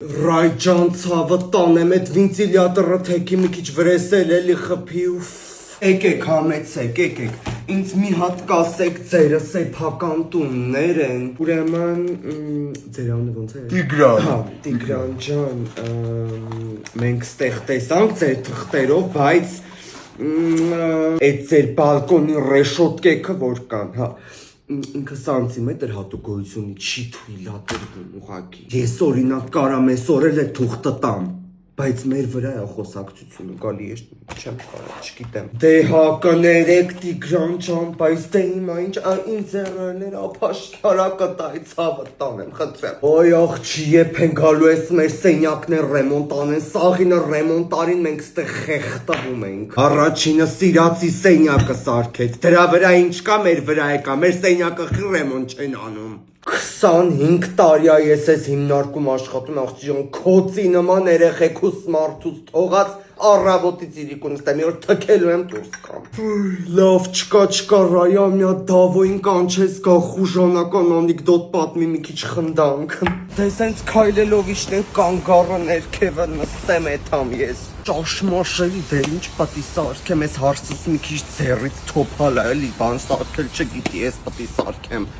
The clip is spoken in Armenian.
Ռայջան ցավը տանեմ այդ վենտիլյատորը թեքի մի քիչ վրեսել էլի խփի ու եկեք համեցեք, եկեք ինձ մի հատ կասեք ձերը սեփական տուններ են ուրեմն ձեր անունը ոնց է Տիգրան հա Տիգրան ջան մենք ստեղ տեսանք ձեր թղթերով բայց այդ ձեր բալկոնի ռեշոտկեքը որ կան հա ինքը սանտիմետր հատուկությունի չի թույլատրվում ուղղակի ես օրինակ կարամ այսօր էլ թուղթը տամ բայց մեր վրա է խոսակցությունը գալի է չեմ կարող չգիտեմ դե հա կներեք Տիգրան ջան բայց դե հիմա ինչ ինձ ձեռներ ապաշկարա կտայի ցավը տանեմ խնդրեմ ոյ աղջի եփեն գալու ես մեր սենյակներ ռեմոնտ անեն սաղինը ռեմոնտ արին մենք ստեղ խեղդվում ենք առաջինը սիրացի սենյակը սարքեց դրա վրա ինչ կա մեր վրա եկա մեր սենյակը ռեմոնտ չեն անում 25 տարի է ես ես հիմնարկում աշխատում աղջի ջան քոցի նման երեխեքուս մարդուս թողած առավոտից իրիկունս դեմ որ թքելու եմ դուրս կամ լավ չկա ռայա մի հատ դավոին կանչես գա խուժանական անեկդոտ պատմի մի քիչ խնդանք դե սենց քայլելով իշնեն կանգառը ներքևը նստեմ էթամ ես ճաշմաշերի դե ինչ պատի սարքեմ ես հարցս մի քիչ ձեռից թոփալա էլի բան սարքել չգիտի ես պատի սարքեմ